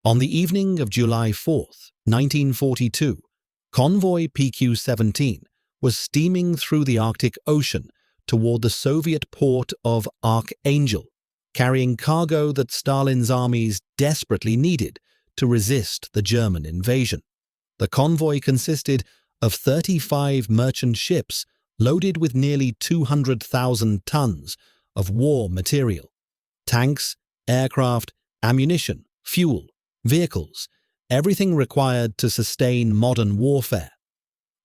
On the evening of July 4th, 1942, Convoy PQ-17 was steaming through the Arctic Ocean toward the Soviet port of Archangel, carrying cargo that Stalin's armies desperately needed to resist the German invasion. The convoy consisted of 35 merchant ships loaded with nearly 200,000 tons of war material. Tanks, aircraft, ammunition, fuel, vehicles, everything required to sustain modern warfare.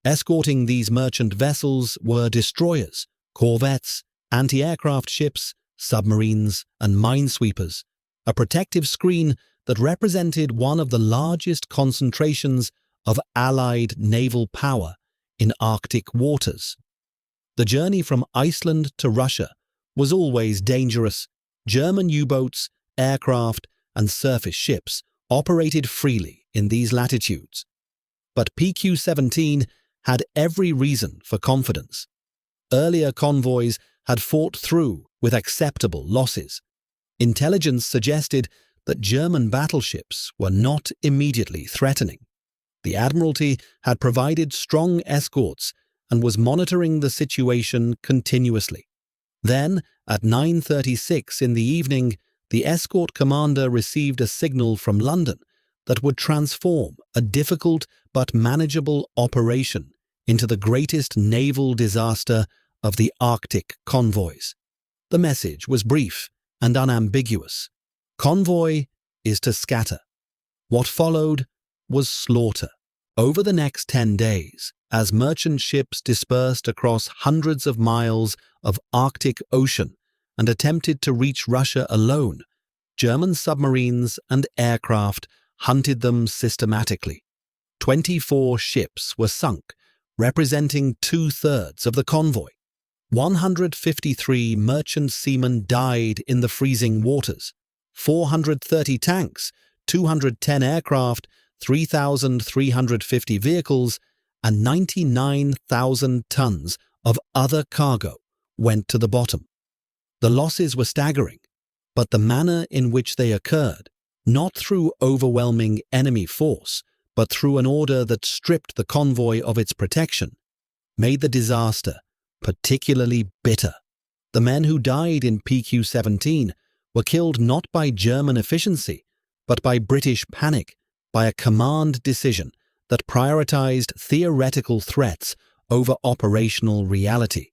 Escorting these merchant vessels were destroyers, corvettes, anti-aircraft ships, submarines, and minesweepers, a protective screen that represented one of the largest concentrations of Allied naval power in Arctic waters. The journey from Iceland to Russia was always dangerous. German U-boats, aircraft, and surface ships operated freely in these latitudes. But PQ-17 had every reason for confidence. Earlier convoys had fought through with acceptable losses. Intelligence suggested that German battleships were not immediately threatening. The Admiralty had provided strong escorts and was monitoring the situation continuously. Then, at 9:36 in the evening, the escort commander received a signal from London that would transform a difficult but manageable operation into the greatest naval disaster of the Arctic convoys. The message was brief and unambiguous. Convoy is to scatter. What followed was slaughter. Over the next 10 days, as merchant ships dispersed across hundreds of miles of Arctic Ocean and attempted to reach Russia alone, German submarines and aircraft hunted them systematically. 24 ships were sunk, representing 2/3 of the convoy. 153 merchant seamen died in the freezing waters. 430 tanks, 210 aircraft, 3,350 vehicles, and 99,000 tons of other cargo went to the bottom. The losses were staggering, but the manner in which they occurred, not through overwhelming enemy force, but through an order that stripped the convoy of its protection, made the disaster particularly bitter. The men who died in PQ-17 were killed not by German efficiency, but by British panic, by a command decision that prioritized theoretical threats over operational reality.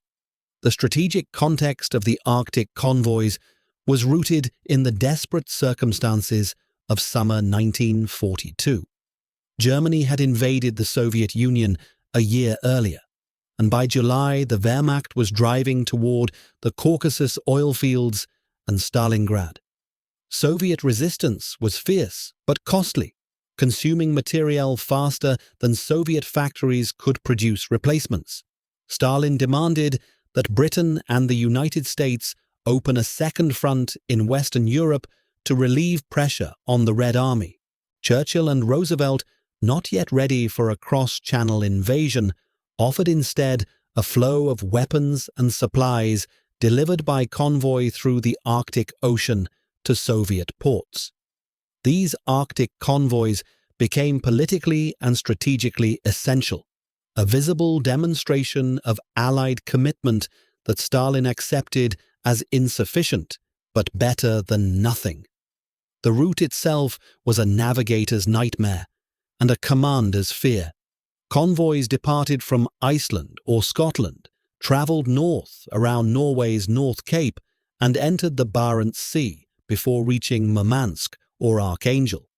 The strategic context of the Arctic convoys was rooted in the desperate circumstances of summer 1942. Germany had invaded the Soviet Union a year earlier, and by July the Wehrmacht was driving toward the Caucasus oil fields and Stalingrad. Soviet resistance was fierce but costly, consuming materiel faster than Soviet factories could produce replacements. Stalin demanded that Britain and the United States open a second front in Western Europe to relieve pressure on the Red Army. Churchill and Roosevelt, not yet ready for a cross-channel invasion, offered instead a flow of weapons and supplies delivered by convoy through the Arctic Ocean to Soviet ports. These Arctic convoys became politically and strategically essential, a visible demonstration of Allied commitment that Stalin accepted as insufficient but better than nothing. The route itself was a navigator's nightmare and a commander's fear. Convoys departed from Iceland or Scotland, travelled north around Norway's North Cape, and entered the Barents Sea before reaching Murmansk or Archangel.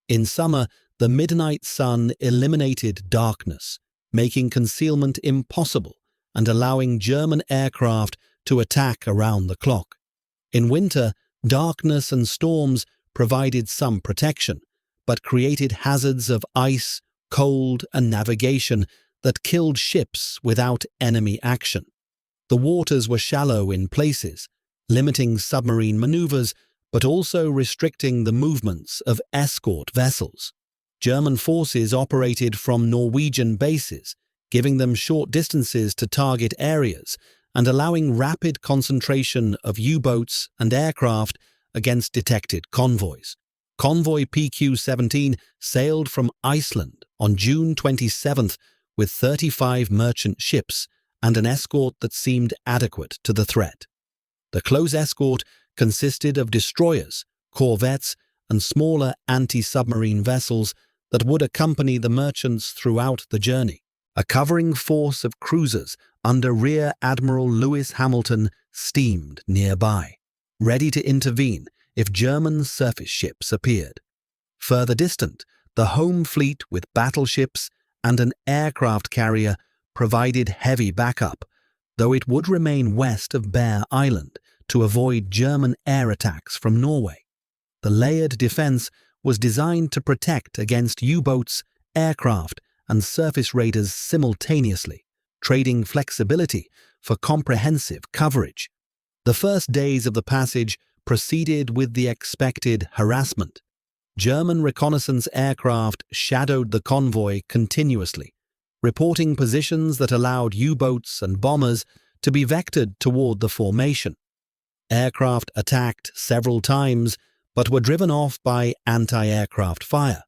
In summer, the midnight sun eliminated darkness, making concealment impossible and allowing German aircraft to attack around the clock. In winter, darkness and storms provided some protection, but created hazards of ice, cold, and navigation that killed ships without enemy action. The waters were shallow in places, limiting submarine maneuvers, but also restricting the movements of escort vessels. German forces operated from Norwegian bases, giving them short distances to target areas and allowing rapid concentration of U-boats and aircraft against detected convoys. Convoy PQ-17 sailed from Iceland on June 27th with 35 merchant ships and an escort that seemed adequate to the threat. The close escort consisted of destroyers, corvettes, and smaller anti-submarine vessels that would accompany the merchants throughout the journey. A covering force of cruisers under Rear Admiral Lewis Hamilton steamed nearby, ready to intervene if German surface ships appeared. Further distant, the home fleet with battleships and an aircraft carrier provided heavy backup, though it would remain west of Bear Island to avoid German air attacks from Norway. The layered defense was designed to protect against U-boats, aircraft, and surface raiders simultaneously, trading flexibility for comprehensive coverage. The first days of the passage proceeded with the expected harassment. German reconnaissance aircraft shadowed the convoy continuously, reporting positions that allowed U-boats and bombers to be vectored toward the formation. Aircraft attacked several times but were driven off by anti-aircraft fire.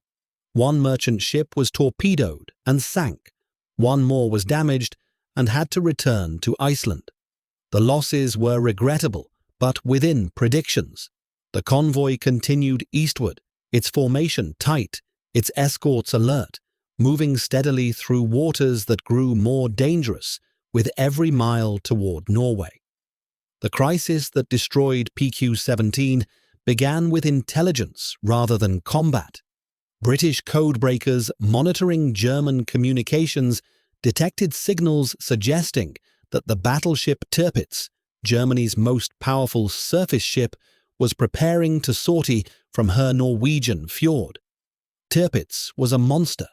One merchant ship was torpedoed and sank. One more was damaged and had to return to Iceland. The losses were regrettable, but within predictions. The convoy continued eastward, its formation tight, its escorts alert, moving steadily through waters that grew more dangerous with every mile toward Norway. The crisis that destroyed PQ-17 began with intelligence rather than combat. British codebreakers monitoring German communications detected signals suggesting that the battleship Tirpitz, Germany's most powerful surface ship, was preparing to sortie from her Norwegian fjord. Tirpitz was a monster.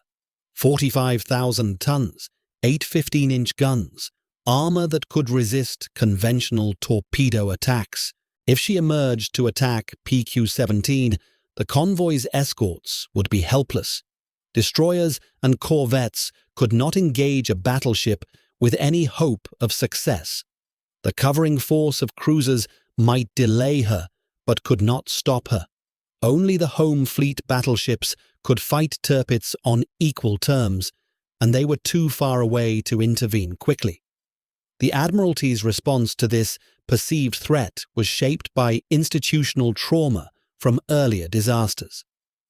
45,000 tons, 8 15-inch guns, armor that could resist conventional torpedo attacks. If she emerged to attack PQ-17, the convoy's escorts would be helpless. Destroyers and corvettes could not engage a battleship with any hope of success. The covering force of cruisers might delay her, but could not stop her. Only the home fleet battleships could fight Tirpitz on equal terms, and they were too far away to intervene quickly. The Admiralty's response to this perceived threat was shaped by institutional trauma from earlier disasters.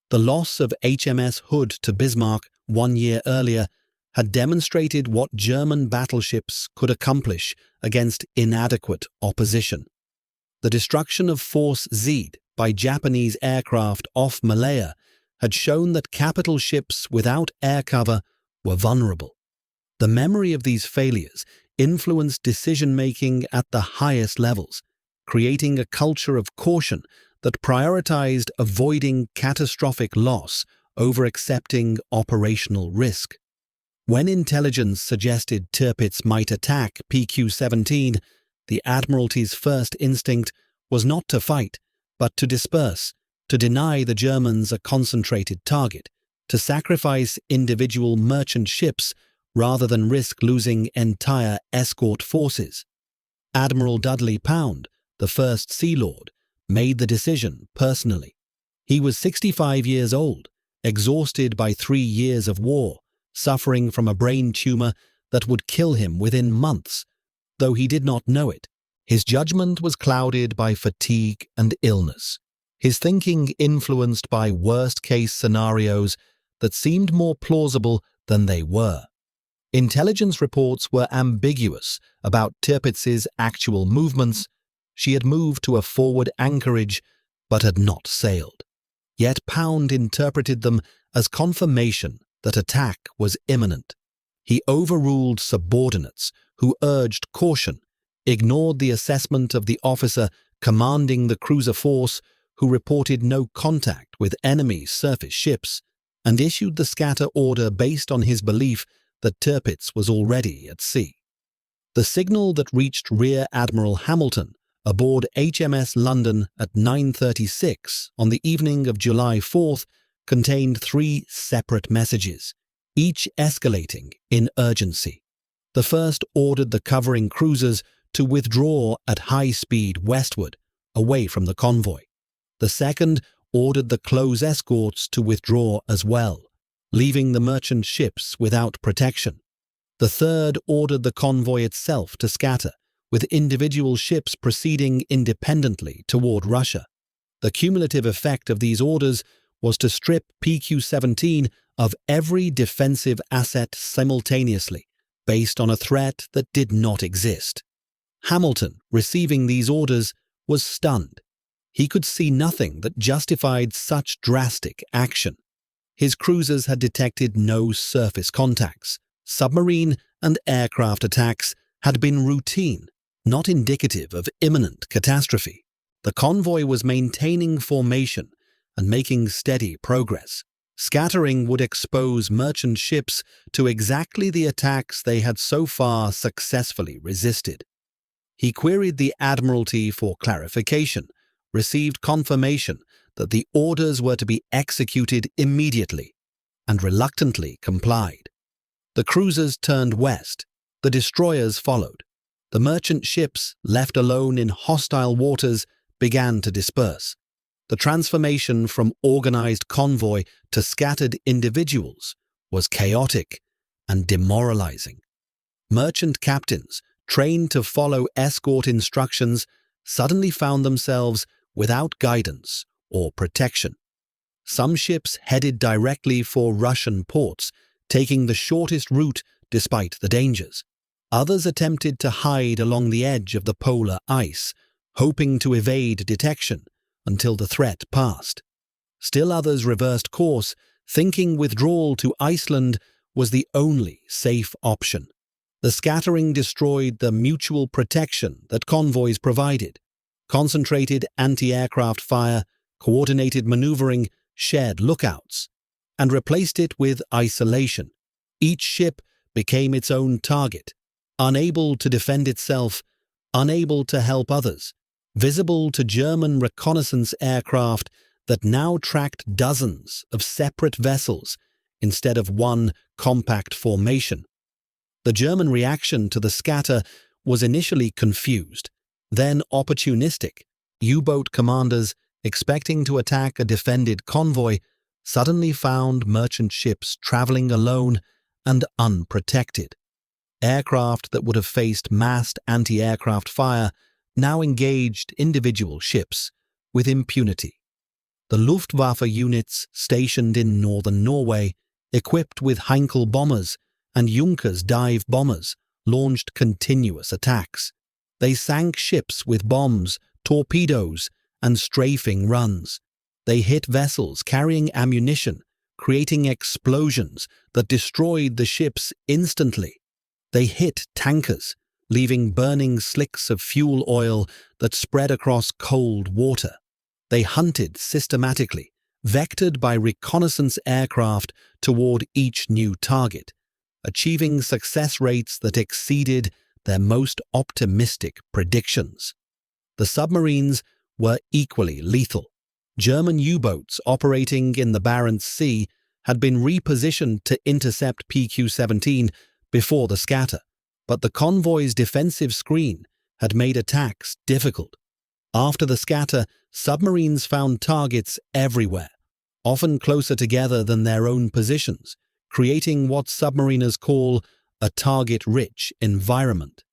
The loss of HMS Hood to Bismarck 1 year earlier had demonstrated what German battleships could accomplish against inadequate opposition. The destruction of Force Z by Japanese aircraft off Malaya had shown that capital ships without air cover were vulnerable. The memory of these failures influenced decision-making at the highest levels, creating a culture of caution that prioritized avoiding catastrophic loss over accepting operational risk. When intelligence suggested Tirpitz might attack PQ-17, the Admiralty's first instinct was not to fight, but to disperse, to deny the Germans a concentrated target, to sacrifice individual merchant ships rather than risk losing entire escort forces. Admiral Dudley Pound, the first Sea Lord, made the decision personally. He was 65 years old, exhausted by 3 years of war, suffering from a brain tumor that would kill him within months. Though he did not know it, his judgment was clouded by fatigue and illness, his thinking influenced by worst-case scenarios that seemed more plausible than they were. Intelligence reports were ambiguous about Tirpitz's actual movements. She had moved to a forward anchorage, but had not sailed. Yet Pound interpreted them as confirmation that attack was imminent. He overruled subordinates who urged caution, ignored the assessment of the officer commanding the cruiser force who reported no contact with enemy surface ships, and issued the scatter order based on his belief that Tirpitz was already at sea. The signal that reached Rear Admiral Hamilton aboard HMS London at 9:36 on the evening of July 4th contained 3 separate messages, each escalating in urgency. The first ordered the covering cruisers to withdraw at high speed westward, away from the convoy. The second ordered the close escorts to withdraw as well, leaving the merchant ships without protection. The third ordered the convoy itself to scatter, with individual ships proceeding independently toward Russia. The cumulative effect of these orders was to strip PQ-17 of every defensive asset simultaneously, based on a threat that did not exist. Hamilton, receiving these orders, was stunned. He could see nothing that justified such drastic action. His cruisers had detected no surface contacts. Submarine and aircraft attacks had been routine, not indicative of imminent catastrophe. The convoy was maintaining formation and making steady progress. Scattering would expose merchant ships to exactly the attacks they had so far successfully resisted. He queried the Admiralty for clarification, received confirmation that the orders were to be executed immediately, and reluctantly complied. The cruisers turned west. The destroyers followed. The merchant ships, left alone in hostile waters, began to disperse. The transformation from organized convoy to scattered individuals was chaotic and demoralizing. Merchant captains, trained to follow escort instructions, suddenly found themselves without guidance or protection. Some ships headed directly for Russian ports, taking the shortest route despite the dangers. Others attempted to hide along the edge of the polar ice, hoping to evade detection until the threat passed. Still others reversed course, thinking withdrawal to Iceland was the only safe option. The scattering destroyed the mutual protection that convoys provided. Concentrated anti-aircraft fire, coordinated maneuvering, shared lookouts, and replaced it with isolation. Each ship became its own target, unable to defend itself, unable to help others, visible to German reconnaissance aircraft that now tracked dozens of separate vessels instead of one compact formation. The German reaction to the scatter was initially confused, then opportunistic. U-boat commanders, expecting to attack a defended convoy, suddenly found merchant ships traveling alone and unprotected. Aircraft that would have faced massed anti-aircraft fire now engaged individual ships with impunity. The Luftwaffe units stationed in northern Norway, equipped with Heinkel bombers and Junkers dive bombers, launched continuous attacks. They sank ships with bombs, torpedoes, and strafing runs. They hit vessels carrying ammunition, creating explosions that destroyed the ships instantly. They hit tankers, leaving burning slicks of fuel oil that spread across cold water. They hunted systematically, vectored by reconnaissance aircraft toward each new target, achieving success rates that exceeded their most optimistic predictions. The submarines were equally lethal. German U-boats operating in the Barents Sea had been repositioned to intercept PQ-17 before the scatter, but the convoy's defensive screen had made attacks difficult. After the scatter, submarines found targets everywhere, often closer together than their own positions, creating what submariners call a target-rich environment.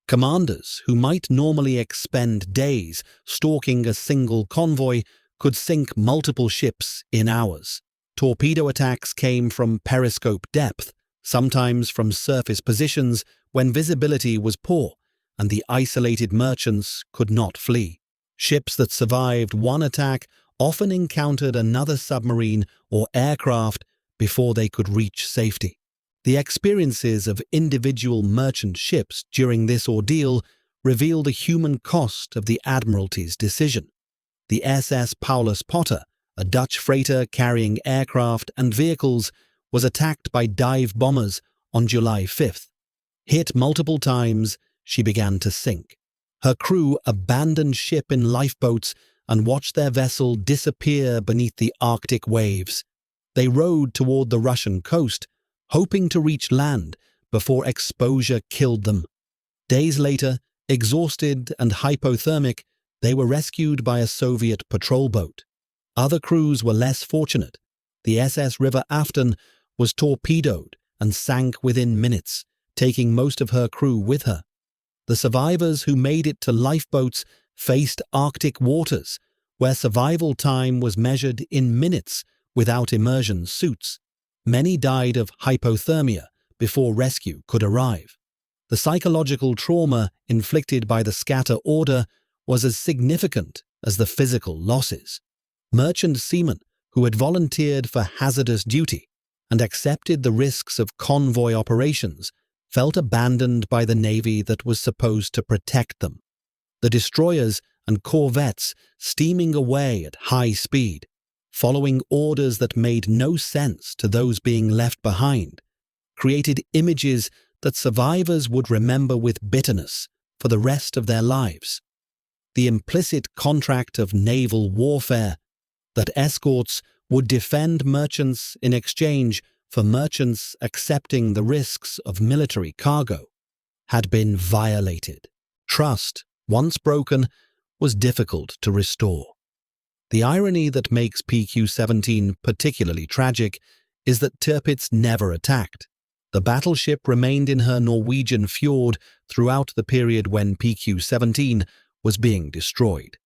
Commanders who might normally expend days stalking a single convoy could sink multiple ships in hours. Torpedo attacks came from periscope depth, sometimes from surface positions when visibility was poor and the isolated merchants could not flee. Ships that survived one attack often encountered another submarine or aircraft before they could reach safety. The experiences of individual merchant ships during this ordeal reveal the human cost of the Admiralty's decision. The SS Paulus Potter, a Dutch freighter carrying aircraft and vehicles, was attacked by dive bombers on July 5th. Hit multiple times, she began to sink. Her crew abandoned ship in lifeboats and watched their vessel disappear beneath the Arctic waves. They rowed toward the Russian coast, hoping to reach land before exposure killed them. Days later, exhausted and hypothermic, they were rescued by a Soviet patrol boat. Other crews were less fortunate. The SS River Afton was torpedoed and sank within minutes, taking most of her crew with her. The survivors who made it to lifeboats faced Arctic waters, where survival time was measured in minutes without immersion suits. Many died of hypothermia before rescue could arrive. The psychological trauma inflicted by the scatter order was as significant as the physical losses. Merchant seamen who had volunteered for hazardous duty and accepted the risks of convoy operations felt abandoned by the navy that was supposed to protect them. The destroyers and corvettes steaming away at high speed, following orders that made no sense to those being left behind, created images that survivors would remember with bitterness for the rest of their lives. The implicit contract of naval warfare, that escorts would defend merchants in exchange for merchants accepting the risks of military cargo, had been violated. Trust, once broken, was difficult to restore. The irony that makes PQ-17 particularly tragic is that Tirpitz never attacked. The battleship remained in her Norwegian fjord throughout the period when PQ-17 was being destroyed.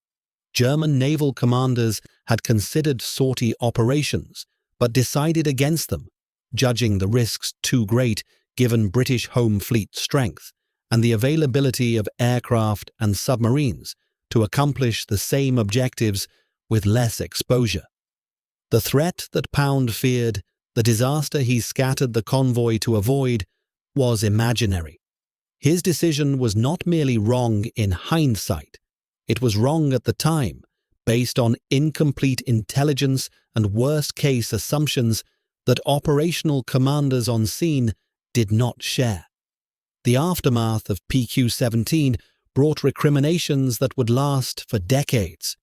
German naval commanders had considered sortie operations, but decided against them, judging the risks too great given British Home Fleet strength and the availability of aircraft and submarines to accomplish the same objectives with less exposure. The threat that Pound feared, the disaster he scattered the convoy to avoid, was imaginary. His decision was not merely wrong in hindsight, it was wrong at the time, based on incomplete intelligence and worst-case assumptions that operational commanders on scene did not share. The aftermath of PQ-17 brought recriminations that would last for decades.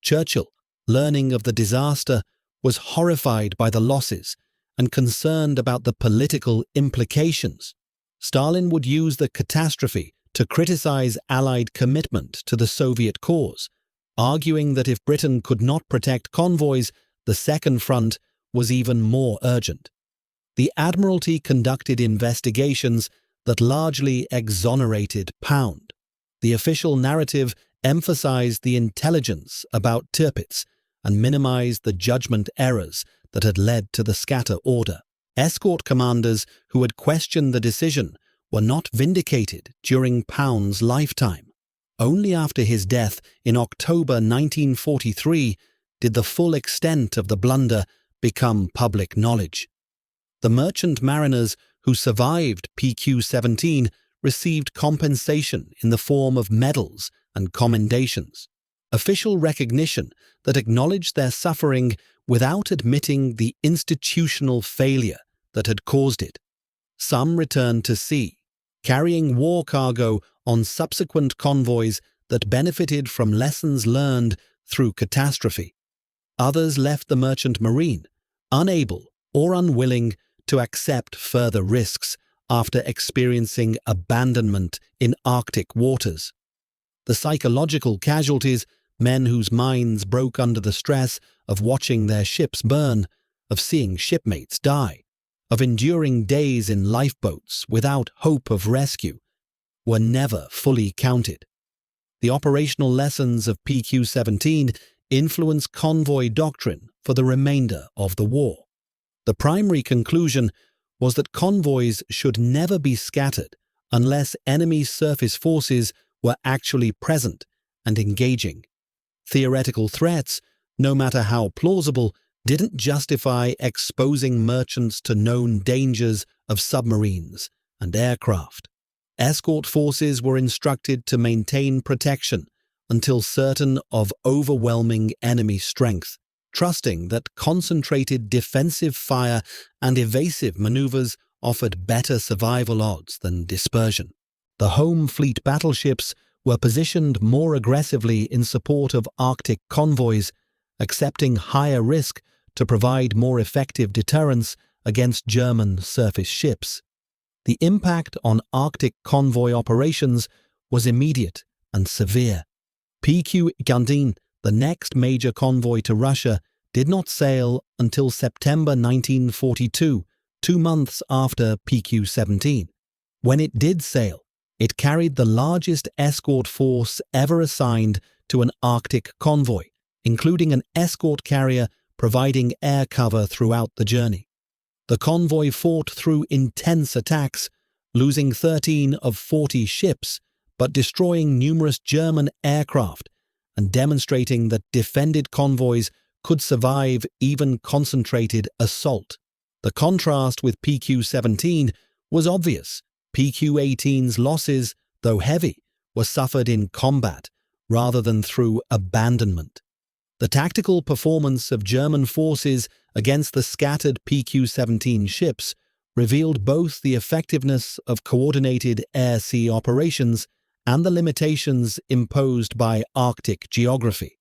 Churchill, learning of the disaster, was horrified by the losses and concerned about the political implications. Stalin would use the catastrophe to criticize Allied commitment to the Soviet cause, arguing that if Britain could not protect convoys, the Second Front was even more urgent. The Admiralty conducted investigations that largely exonerated Pound. The official narrative emphasized the intelligence about Tirpitz and minimized the judgment errors that had led to the scatter order. Escort commanders who had questioned the decision were not vindicated during Pound's lifetime. Only after his death in October 1943 did the full extent of the blunder become public knowledge. The merchant mariners who survived PQ-17 received compensation in the form of medals and commendations, official recognition that acknowledged their suffering without admitting the institutional failure that had caused it. Some returned to sea, carrying war cargo on subsequent convoys that benefited from lessons learned through catastrophe. Others left the merchant marine, unable or unwilling to accept further risks after experiencing abandonment in Arctic waters. The psychological casualties, men whose minds broke under the stress of watching their ships burn, of seeing shipmates die, of enduring days in lifeboats without hope of rescue, were never fully counted. The operational lessons of PQ-17 influenced convoy doctrine for the remainder of the war. The primary conclusion was that convoys should never be scattered unless enemy surface forces were actually present and engaging. Theoretical threats, no matter how plausible, didn't justify exposing merchants to known dangers of submarines and aircraft. Escort forces were instructed to maintain protection until certain of overwhelming enemy strength, trusting that concentrated defensive fire and evasive maneuvers offered better survival odds than dispersion. The home fleet battleships were positioned more aggressively in support of Arctic convoys, accepting higher risk to provide more effective deterrence against German surface ships. The impact on Arctic convoy operations was immediate and severe. PQ-17, the next major convoy to Russia, did not sail until September 1942, 2 months after PQ-17. When it did sail, it carried the largest escort force ever assigned to an Arctic convoy, including an escort carrier providing air cover throughout the journey. The convoy fought through intense attacks, losing 13 of 40 ships, but destroying numerous German aircraft and demonstrating that defended convoys could survive even concentrated assault. The contrast with PQ-17 was obvious. PQ-18's losses, though heavy, were suffered in combat rather than through abandonment. The tactical performance of German forces against the scattered PQ-17 ships revealed both the effectiveness of coordinated air-sea operations and the limitations imposed by Arctic geography.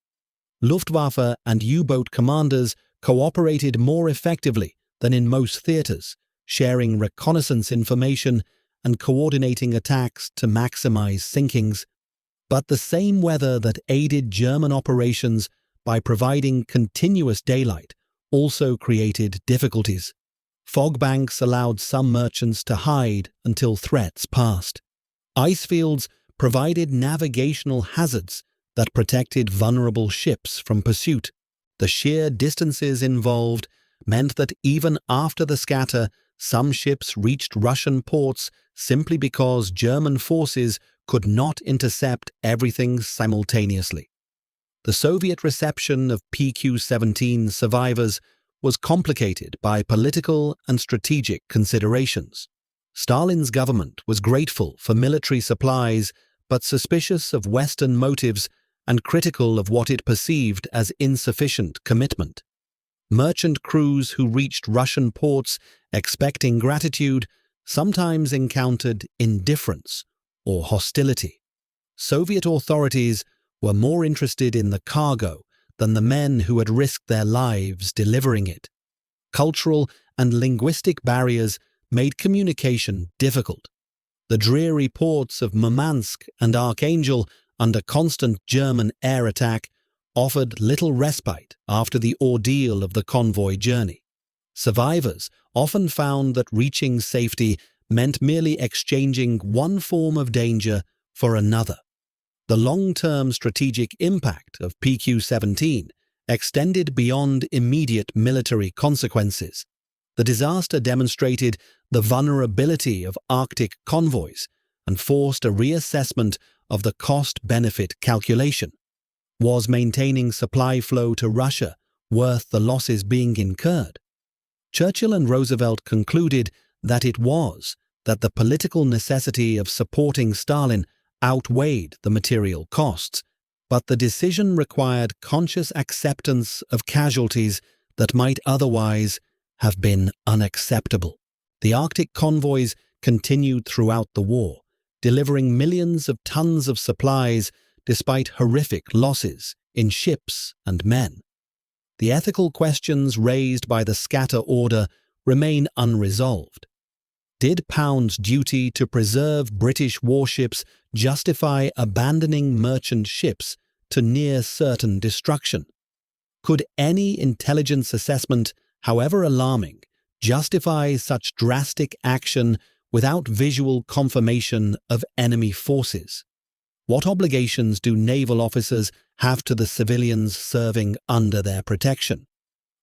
Luftwaffe and U-boat commanders cooperated more effectively than in most theaters, sharing reconnaissance information and coordinating attacks to maximize sinkings. But the same weather that aided German operations by providing continuous daylight also created difficulties. Fog banks allowed some merchants to hide until threats passed. Ice fields provided navigational hazards that protected vulnerable ships from pursuit. The sheer distances involved meant that even after the scatter, some ships reached Russian ports simply because German forces could not intercept everything simultaneously. The Soviet reception of PQ-17 survivors was complicated by political and strategic considerations. Stalin's government was grateful for military supplies but suspicious of Western motives and critical of what it perceived as insufficient commitment. Merchant crews who reached Russian ports expecting gratitude sometimes encountered indifference or hostility. Soviet authorities were more interested in the cargo than the men who had risked their lives delivering it. Cultural and linguistic barriers made communication difficult. The dreary ports of Murmansk and Archangel, under constant German air attack, offered little respite after the ordeal of the convoy journey. Survivors often found that reaching safety meant merely exchanging one form of danger for another. The long-term strategic impact of PQ-17 extended beyond immediate military consequences. The disaster demonstrated the vulnerability of Arctic convoys and forced a reassessment of the cost-benefit calculation. Was maintaining supply flow to Russia worth the losses being incurred? Churchill and Roosevelt concluded that it was, that the political necessity of supporting Stalin outweighed the material costs, but the decision required conscious acceptance of casualties that might otherwise have been unacceptable. The Arctic convoys continued throughout the war, delivering millions of tons of supplies despite horrific losses in ships and men. The ethical questions raised by the scatter order remain unresolved. Did Pound's duty to preserve British warships justify abandoning merchant ships to near certain destruction? Could any intelligence assessment, however alarming, justify such drastic action without visual confirmation of enemy forces? What obligations do naval officers have to the civilians serving under their protection?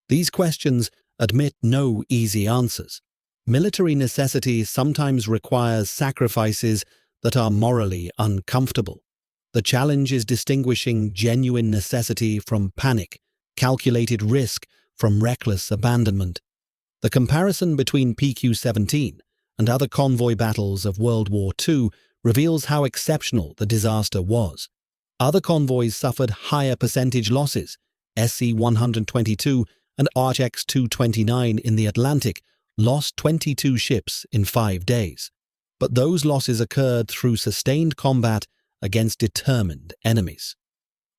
These questions admit no easy answers. Military necessity sometimes requires sacrifices that are morally uncomfortable. The challenge is distinguishing genuine necessity from panic, calculated risk from reckless abandonment. The comparison between PQ-17 and other convoy battles of World War II reveals how exceptional the disaster was. Other convoys suffered higher percentage losses. SC-122 and RX-229 in the Atlantic lost 22 ships in 5 days. But those losses occurred through sustained combat against determined enemies.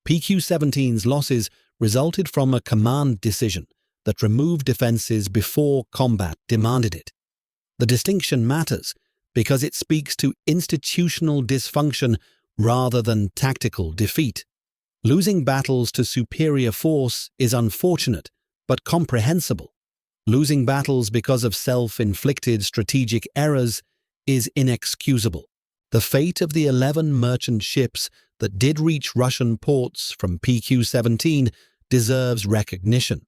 PQ-17's losses resulted from a command decision that removed defenses before combat demanded it. The distinction matters because it speaks to institutional dysfunction rather than tactical defeat. Losing battles to superior force is unfortunate, but comprehensible. Losing battles because of self-inflicted strategic errors is inexcusable. The fate of the 11 merchant ships that did reach Russian ports from PQ-17 deserves recognition.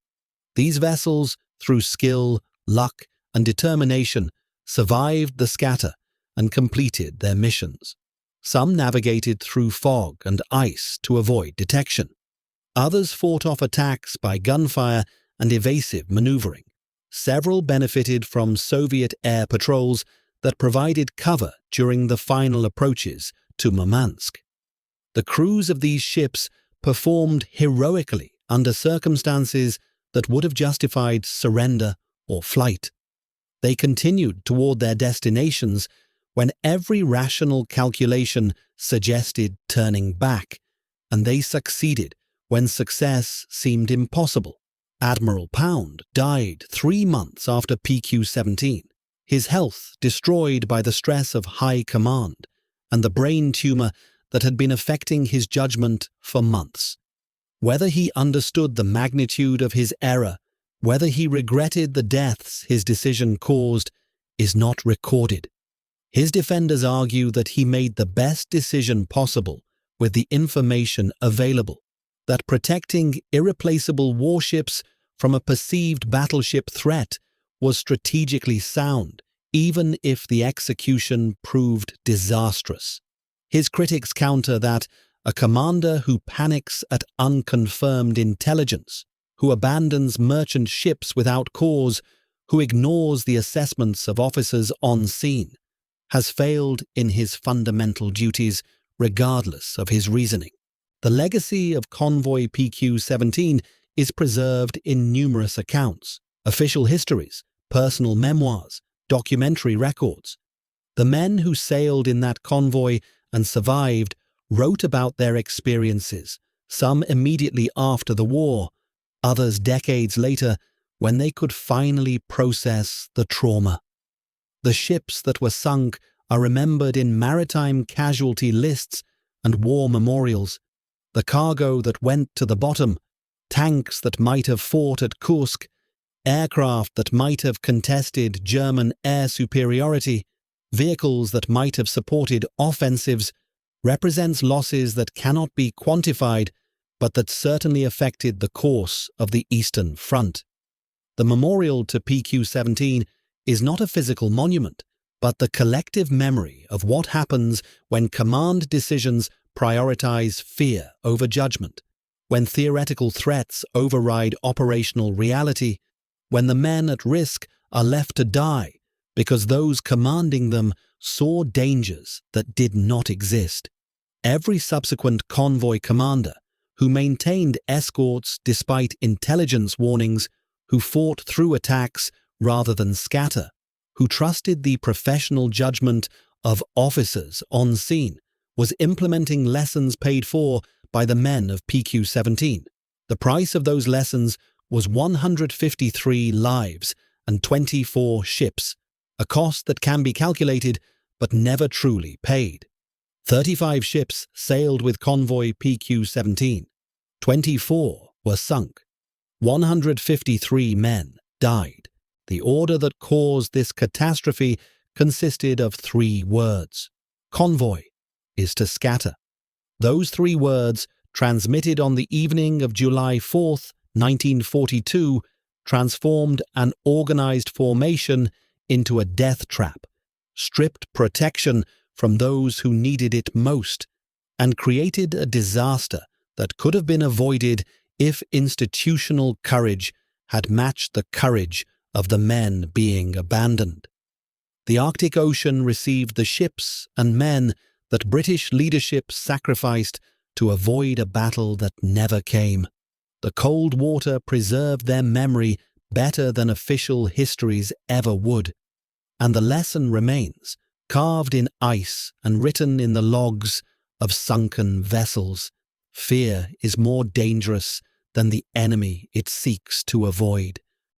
These vessels, through skill, luck, and determination, survived the scatter and completed their missions. Some navigated through fog and ice to avoid detection. Others fought off attacks by gunfire and evasive maneuvering. Several benefited from Soviet air patrols that provided cover during the final approaches to Murmansk. The crews of these ships performed heroically under circumstances that would have justified surrender or flight. They continued toward their destinations when every rational calculation suggested turning back, and they succeeded when success seemed impossible. Admiral Pound died 3 months after PQ-17, his health destroyed by the stress of high command and the brain tumor that had been affecting his judgment for months. Whether he understood the magnitude of his error, whether he regretted the deaths his decision caused, is not recorded. His defenders argue that he made the best decision possible with the information available, that protecting irreplaceable warships from a perceived battleship threat was strategically sound, even if the execution proved disastrous. His critics counter that a commander who panics at unconfirmed intelligence, who abandons merchant ships without cause, who ignores the assessments of officers on scene, has failed in his fundamental duties regardless of his reasoning. The legacy of Convoy PQ-17 is preserved in numerous accounts, official histories, personal memoirs, documentary records. The men who sailed in that convoy and survived wrote about their experiences, some immediately after the war, others decades later when they could finally process the trauma. The ships that were sunk are remembered in maritime casualty lists and war memorials. The cargo that went to the bottom, tanks that might have fought at Kursk, aircraft that might have contested German air superiority, vehicles that might have supported offensives, represents losses that cannot be quantified, but that certainly affected the course of the Eastern Front. The memorial to PQ-17 is not a physical monument, but the collective memory of what happens when command decisions prioritize fear over judgment, when theoretical threats override operational reality, when the men at risk are left to die because those commanding them saw dangers that did not exist. Every subsequent convoy commander, who maintained escorts despite intelligence warnings, who fought through attacks rather than scatter, who trusted the professional judgment of officers on scene, was implementing lessons paid for by the men of PQ-17. The price of those lessons was 153 lives and 24 ships, a cost that can be calculated but never truly paid. 35 ships sailed with Convoy PQ-17. 24 were sunk. 153 men died. The order that caused this catastrophe consisted of 3 words. Convoy is to scatter. Those 3 words, transmitted on the evening of July 4, 1942, transformed an organized formation into a death trap, stripped protection from those who needed it most, and created a disaster that could have been avoided if institutional courage had matched the courage of the men being abandoned. The Arctic Ocean received the ships and men that British leadership sacrificed to avoid a battle that never came. The cold water preserved their memory better than official histories ever would. And the lesson remains, carved in ice and written in the logs of sunken vessels. Fear is more dangerous than the enemy it seeks to avoid.